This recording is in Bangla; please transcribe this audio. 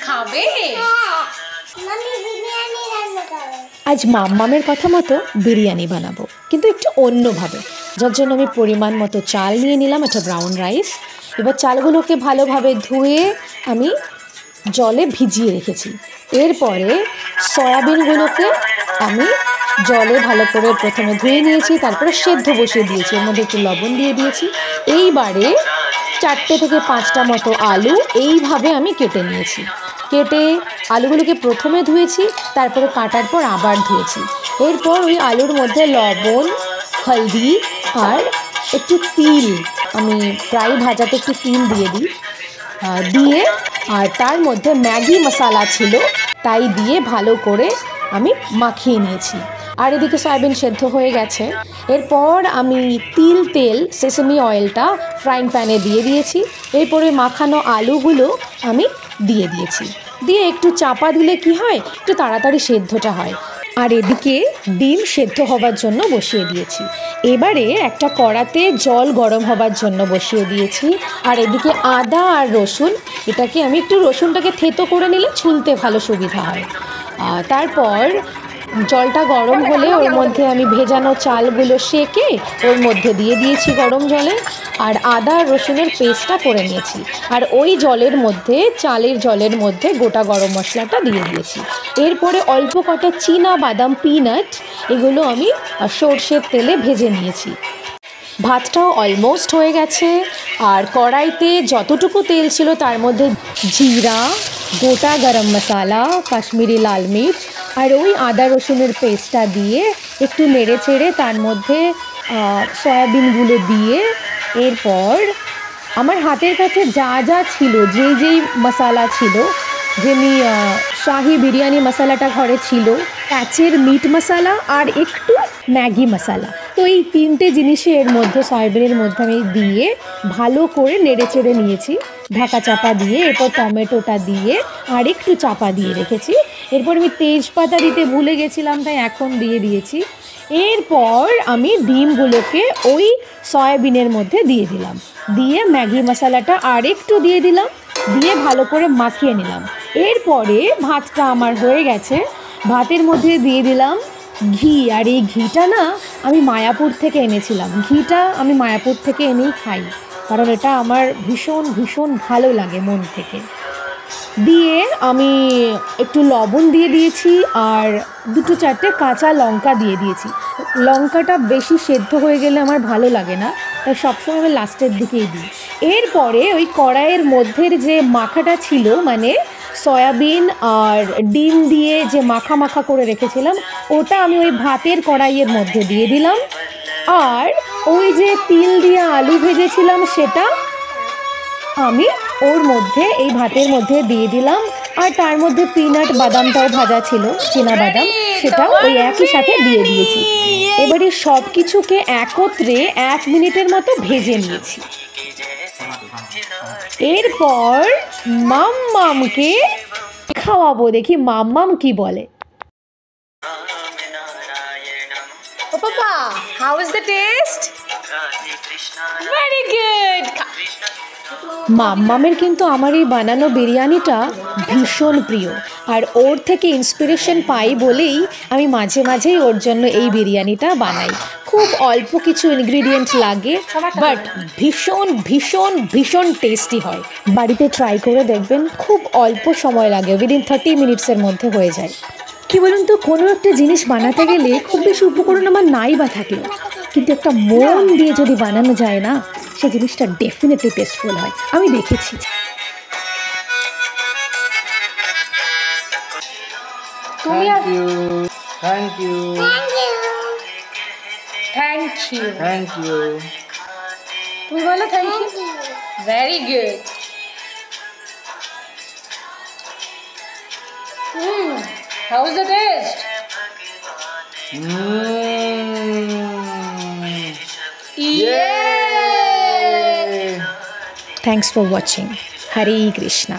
খাবে? আজ মাম্মামের কথা মতো বিরিয়ানি বানাবো, কিন্তু একটু অন্যভাবে। যার জন্য আমি পরিমাণ মতো চাল নিয়ে নিলাম, একটা ব্রাউন রাইস। এবার চালগুলোকে ভালোভাবে ধুয়ে আমি জলে ভিজিয়ে রেখেছি। এরপরে সয়াবিনগুলোকে আমি জলে ভালো করে প্রথমে ধুয়ে নিয়েছি, তারপরে সেদ্ধ বসিয়ে দিয়েছি, এর মধ্যে একটু লবণ দিয়ে দিয়েছি। এইবারে 4টে থেকে 5টা মতো আলু এইভাবে আমি কেটে নিয়েছি। কেটে আলুগুলোকে প্রথমে ধুয়েছি, তারপরে কাটার পর আবার ধুয়েছি। এরপর ওই আলুর মধ্যে লবণ, হলদি আর একটু তিল, আমি প্রায় ভাজাতে একটু তিল দিয়ে দিই, দিয়ে আর তার মধ্যে ম্যাগি মশলা ছিল তাই দিয়ে ভালো করে আমি মাখিয়ে নিয়েছি। আর এদিকে সয়াবিন সেদ্ধ হয়ে গেছে। এরপর আমি তেল সেসেমি অয়েলটা ফ্রাইং প্যানে দিয়ে দিয়েছি। এরপরে মাখানো আলুগুলো আমি দিয়ে দিয়েছি, দিয়ে একটু চাপা দিলে কি হয়, একটু তাড়াতাড়ি সেদ্ধটা হয়। আর এদিকে ডিম সেদ্ধ হবার জন্য বসিয়ে দিয়েছি। এবারে একটা কড়াতে জল গরম হবার জন্য বসিয়ে দিয়েছি। আর এদিকে আদা আর রসুন, এটাকে আমি একটু রসুনটাকে থেতো করে নিলে ছুলতে ভালো সুবিধা হয়। তারপর জলটা গরম হলে ওর মধ্যে আমি ভেজানো চালগুলো সেকে ওর মধ্যে দিয়ে দিয়েছি গরম জলে, আর আদা রসুনের পেস্টটা করে নিয়েছি। আর ওই জলের মধ্যে, চালের জলের মধ্যে গোটা গরম মশলাটা দিয়ে দিয়েছি। এরপরে অল্প কটা চীনা বাদাম, পিনাট, এগুলো আমি সর্ষের তেলে ভেজে নিয়েছি। ভাতটাও অলমোস্ট হয়ে গেছে। আর কড়াইতে যতটুকু তেল ছিল তার মধ্যে জিরা, গোটা গরম মশলা, কাশ্মীরি লাল মির্চ আর ওই আদা রসুনের পেস্টটা দিয়ে একটু নেড়ে চেড়ে তার মধ্যে সয়াবিনগুলো দিয়ে, এরপর আমার হাতের কাছে যা যা ছিল, যেই মশলা ছিল, যেমনি শাহি বিরিয়ানি মশলাটা ঘরে ছিল, প্যাচের মিট মশলা আর একটু ম্যাগি মশলা, তো এই 3টে জিনিসই এর মধ্যে সয়াবিনের মধ্যে আমি দিয়ে ভালো করে নেড়ে চেড়ে নিয়েছি ঢাকা চাপা দিয়ে। এরপর টমেটোটা দিয়ে আর একটু চাপা দিয়ে রেখেছি। এরপর আমি তেজপাতা দিতে ভুলে গেছিলাম, তাই এখন দিয়ে দিয়েছি। এরপর আমি ডিমগুলোকে ওই সয়াবিনের মধ্যে দিয়ে দিলাম, দিয়ে ম্যাগি মশলাটা আর একটু দিয়ে দিলাম, দিয়ে ভালো করে মাখিয়ে নিলাম। এরপরে ভাতটা আমার হয়ে গেছে। ভাতের মধ্যে দিয়ে দিলাম ঘি, আর এই ঘিটা না আমি মায়াপুর থেকে এনেছিলাম। ঘিটা আমি মায়াপুর থেকে এনেই খাই, কারণ এটা আমার ভীষণ ভীষণ ভালো লাগে মন থেকে। দিয়ে আমি একটু লবণ দিয়ে দিয়েছি আর 2-4টে কাঁচা লঙ্কা দিয়ে দিয়েছি। লঙ্কাটা বেশি সেদ্ধ হয়ে গেলে আমার ভালো লাগে না, তাই সবসময় আমি লাস্টের দিকেই দিই। এরপরে ওই কড়াইয়ের মধ্যের যে মাখাটা ছিল, মানে সয়াবিন আর ডিম দিয়ে যে মাখা মাখা করে রেখেছিলাম, ওটা আমি ওই ভাতের কড়াইয়ের মধ্যে দিয়ে দিলাম। আর ওই যে তিল দিয়ে আলু ভেজেছিলাম সেটা আমি ওর মধ্যে, এই ভাতের মধ্যে দিয়ে দিলাম। আর তার মধ্যে পিনাট বাদামটাও ভাজা ছিল, চীনা বাদাম, সেটাও ওই একই সাথে দিয়ে দিয়েছি। এবারে সব কিছুকে একত্রে 1 মিনিটের মতো ভেজে নিয়েছি। এরপর মাম্মামকে খাওয়াবো, দেখি মাম্মাম কি বলে। Oh, Papa, how is the taste? Very good. মাম্মামের কিন্তু আমার এই বানানো বিরিয়ানিটা ভীষণ প্রিয়, আর ওর থেকে ইন্সপিরেশন পাই বলেই আমি মাঝে মাঝেই ওর জন্য এই বিরিয়ানিটা বানাই। খুব অল্প কিছু ইনগ্রিডিয়েন্ট লাগে, বাট ভীষণ ভীষণ ভীষণ টেস্টি হয়। বাড়িতে ট্রাই করে দেখবেন, খুব অল্প সময় লাগে, উইদিন 30 মিনিটসের মধ্যে হয়ে যায়। কি বলুন তো, কোনো একটা জিনিস বানাতে গেলে খুব বেশি উপকরণ আমার নাই বা থাকলো, কিন্তু একটা মন দিয়ে যদি বানানো যায় না, সেই জিনিসটা ডেফিনেটলি টেস্টফুল হয়, আমি দেখেছি। Thank you. তুমি বলো thank you. Very good. How is the taste? Yay! Thanks for watching. Hare Krishna.